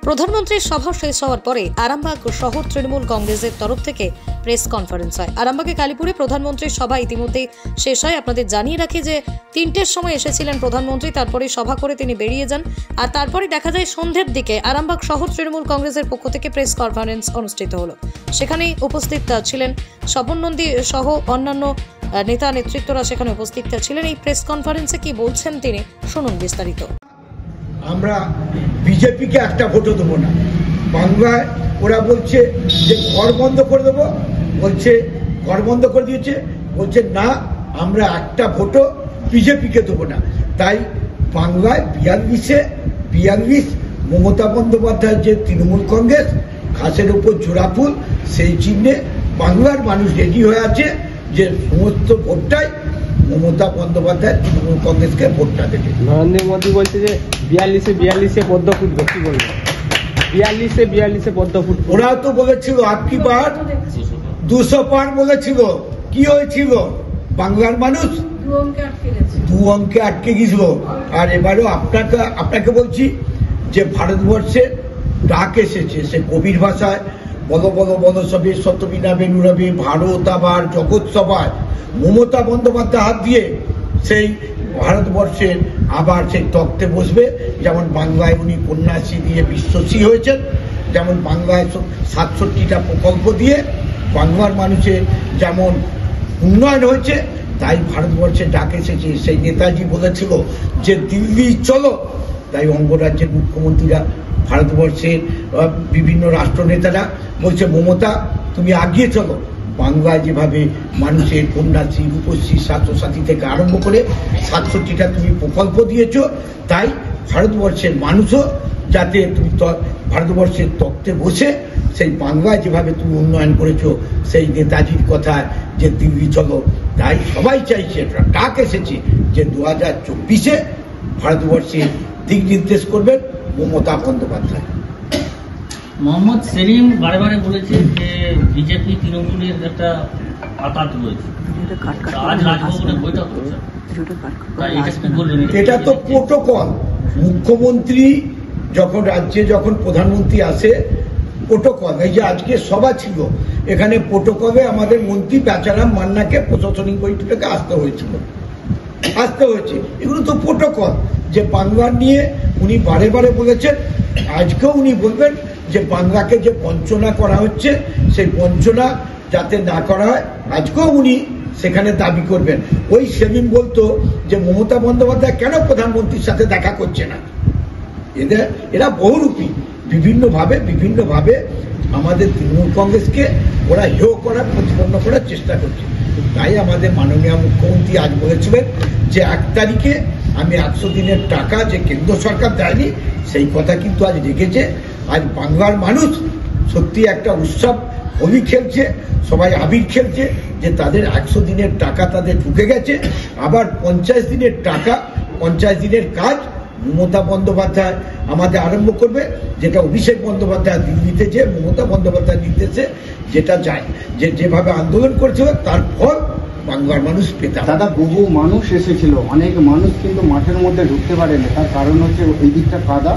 প্রধানমন্ত্রীর সভা শেষ হওয়ার পরে আরামবাগ শহর তৃণমূল কংগ্রেসের তরফ থেকে প্রেস কনফারেন্স হয়। আরামবাগে কালীপুরে প্রধানমন্ত্রীর সভা ইতিমধ্যেই শেষ হয়। আপনাদের জানিয়ে রাখি যে 3টের সময় এসেছিলেন প্রধানমন্ত্রী, তারপরে সভা করে তিনি বেরিয়ে যান। আর তারপরে দেখা যায় সন্ধ্যের দিকে আরামবাগ শহর তৃণমূল কংগ্রেসের পক্ষ থেকে প্রেস কনফারেন্স অনুষ্ঠিত হলো। সেখানে উপস্থিত ছিলেন স্বপন নন্দী সহ অন্যান্য নেতা নেতৃত্বরা সেখানে উপস্থিত ছিলেন। এই প্রেস কনফারেন্সে কি বলছেন তিনি, শুনুন বিস্তারিত। আমরা বিজেপিকে একটা ভোটও দেবো না। বাংলায় ওরা বলছে যে ঘর বন্ধ করে দেবো, বলছে ঘর বন্ধ করে দিয়েছে, বলছে না আমরা একটা ভোটও বিজেপিকে দেবো না। তাই বাংলায় 42 মমতা বন্দ্যোপাধ্যায়ের যে তৃণমূল কংগ্রেস ঘাসের উপর জোড়াফুল, সেই চিহ্নে বাংলার মানুষ রেডি হয়ে আছে যে সমস্ত ভোটটাই মমতা বন্দ্যোপাধ্যায় তৃণমূল কংগ্রেসকে ভোটটা দেবে। নরেন্দ্র মোদী বলছে যে 42-42 পদ্ম ফুটবে, কি বলবে? 42-42 পদ্ম ফুট। ওরাও তো বলেছিল আপকি বার 200 পার বলেছিল, কি হয়েছিল? বাংলার মানুষ 2 অঙ্কে আটকে গিয়েছিল। আর এবারেও আপনাকে বলছি যে ভারতবর্ষের ডাক এসেছে, সে কবির ভাষায় বলো বলো বলো সবে শতবিনা বেনুরবে ভারত আবার জগৎ সভায় মমতা বন্দ্যোপাধ্যায় হাত দিয়ে সেই ভারতবর্ষের আবার সেই তক্তে বসবে। যেমন বাংলায় উনি কন্যাশ্রী দিয়ে বিশ্বশ্রী হয়েছেন, যেমন বাংলায় 67টা প্রকল্প দিয়ে বাংলার মানুষের যেমন উন্নয়ন হয়েছে, তাই ভারতবর্ষের ডাক এসেছে। সেই নেতাজি বলেছিল যে দিল্লি চলো, তাই অঙ্গরাজ্যের মুখ্যমন্ত্রীরা ভারতবর্ষের বিভিন্ন রাষ্ট্রনেতারা বলছে মমতা তুমি আগিয়ে চলো। বাংলায় যেভাবে মানুষের কন্যাশ্রী, রূপশ্রী, স্বাস্থ্যসাথী থেকে আরম্ভ করে 67টা তুমি প্রকল্প দিয়েছ, তাই ভারতবর্ষের মানুষও যাতে তুমি ভারতবর্ষের তক্তে বসে সেই বাংলায় যেভাবে তুমি উন্নয়ন করেছো সেই নেতাজির কথায় যে দিল্লি চলো, তাই সবাই চাইছে, ডাক এসেছে যে 2024-এ ভারতবর্ষের দিক নির্দেশ করবেন মমতা বন্দ্যোপাধ্যায়। মোহাম্মদ সেলিম বারে বারে বলেছে যে বিজেপি তৃণমূলের একটা আঘাত রয়েছে, আজ রাজভবনে বৈঠক হচ্ছে। এটা তো প্রোটোকল। মুখ্যমন্ত্রী যখন রাজ্যে যখন প্রধানমন্ত্রী আসে প্রোটোকল, এই যে আজকে সভা ছিল এখানে প্রোটোকলে আমাদের মন্ত্রী বেচারাম মান্নাকে প্রশাসনিক বৈঠকে আসতে হয়েছে। এগুলো তো প্রোটোকল। যে বাংলা নিয়ে উনি বারে বারে বলেছেন, আজকেও উনি বলবেন যে বাংলাকে যে বঞ্চনা করা হচ্ছে সেই বঞ্চনা যাতে না করা হয়, আজকেও উনি সেখানে দাবি করবেন। ওই সেদিন বলতো যে মমতা বন্দ্যোপাধ্যায় কেন প্রধানমন্ত্রীর সাথে দেখা করছে না। এরা বহুরূপী, বিভিন্নভাবে আমাদের তৃণমূল কংগ্রেসকে ওরা হেয় করার, প্রতিপন্ন করার চেষ্টা করছে। তাই আমাদের মাননীয় মুখ্যমন্ত্রী আজ বলেছিলেন যে 1 তারিখে আমি 100 দিনের টাকা যে কেন্দ্র সরকার দেয়নি সেই কথা কিন্তু আজ রেখেছে। আজ বাংলার মানুষ সত্যি একটা উৎসব, হোলি খেলছে, সবাই আবির খেলছে যে তাদের 100 দিনের টাকা তাদের ঢুকে গেছে। আবার 50 দিনের টাকা, 50 দিনের কাজ মমতা বন্দ্যোপাধ্যায় আমাদের আরম্ভ করবে, যেটা অভিষেক বন্দ্যোপাধ্যায় দিল্লিতে যে মমতা বন্দ্যোপাধ্যায় নির্দেশে যেটা যায়, যেভাবে আন্দোলন করেছিল তার ফল বাংলার মানুষ পেতে। দাদা, বহু মানুষ এসেছিল, অনেক মানুষ কিন্তু মাঠের মধ্যে ঢুকতে পারেনি। তার কারণ হচ্ছে এই দিকটা কাদা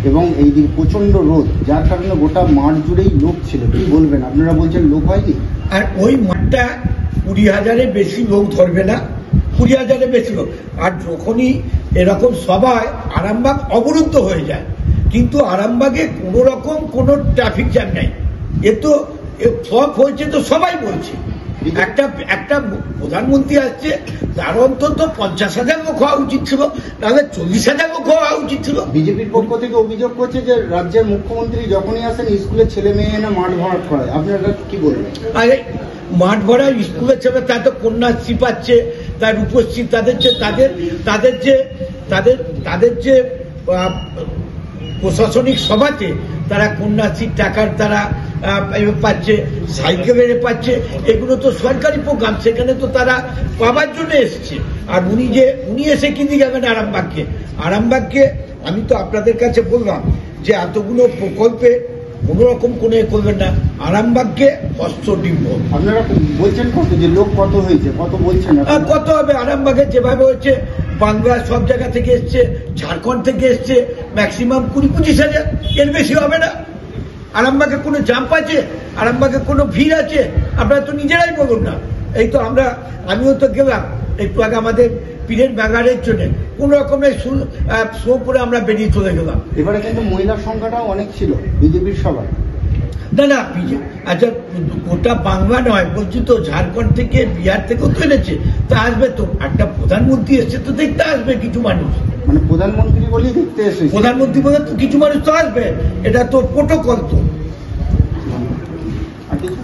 এবং এই দিক প্রচন্ড রোদ, যার কারণে গোটা মাঠ জুড়েই লোক ছিল। কি বলবেন? আপনারা বলছেন লোক হয়নি। আর ওই মাঠটা 20,000-এর বেশি লোক ধরবে না, 20,000-এর বেশি লোক। আর যখনই এরকম সভায় আরামবাগ অবরুদ্ধ হয়ে যায়, কিন্তু আরামবাগে কোনো রকম কোনো ট্রাফিক জ্যাম নাই। এ তো সব হয়েছে তো সবাই বলছে। একটা প্রধানমন্ত্রী আসছে, তার অন্তত 50,000 লোক হওয়া উচিত ছিল, তাহলে 40,000 লোক হওয়া উচিত ছিল। বিজেপির পক্ষ থেকে অভিযোগ করছে যে রাজ্যের মুখ্যমন্ত্রী যখনই আসেন স্কুলের ছেলে মেয়ে এনে মাঠ ভরাট করায়। আপনারা কি বলবেন? আরে মাঠ ভরা স্কুলের ছেলে, তার তো কন্যাশ্রী পাচ্ছে, তার রূপশ্রী, তাদের যে প্রশাসনিক সভাতে তারা কন্যাশ্রীর টাকার তারা পাচ্ছে, সাইকেলের পাচ্ছে। এগুলো তো সরকারি প্রোগ্রাম, সেখানে তো তারা পাবার জন্য এসছে। আর উনি এসে কিনে যাবেন আরামবাগকে। আমি তো আপনাদের কাছে বললাম যে এতগুলো প্রকল্পে কোনো রকম কোনো করবেন না। আরামবাগকে হস্তডিম্ব। আপনারা বলছেন কত, যে লোক কত হয়েছে, কত বলছেন আপনারা? কত হবে? আরামবাগে যেভাবে হচ্ছে, বাংলার সব জায়গা থেকে এসছে, ঝাড়খণ্ড থেকে এসছে, ম্যাক্সিমাম 20-25 হাজার, এর বেশি হবে না। আরামবাগে কোনো জাম্প আছে? আরামবাগে কোনো ভিড় আছে? আপনারা তো নিজেরাই বলুন না। এই তো আমিও তো গেলাম একটু আগে আমাদের পীরের ব্যাগারের জন্য, কোন রকমের শো করে আমরা বেরিয়ে চলে গেলাম। এবারে কিন্তু মহিলার সংখ্যাটাও অনেক ছিল বিজেপির সভায়। না আচ্ছা, গোটা বাংলা নয় বলছি তো, ঝাড়খণ্ড থেকে, বিহার থেকেও তো এনেছে, তা আসবে তো। একটা প্রধানমন্ত্রী এসছে তো দেখতে আসবে কিছু মানুষ। মানে প্রধানমন্ত্রী বলেই দেখতে এসেছে? প্রধানমন্ত্রী বলে তো কিছু মানুষ তো আসবে, এটা তো প্রোটোকল তো। আর কিছু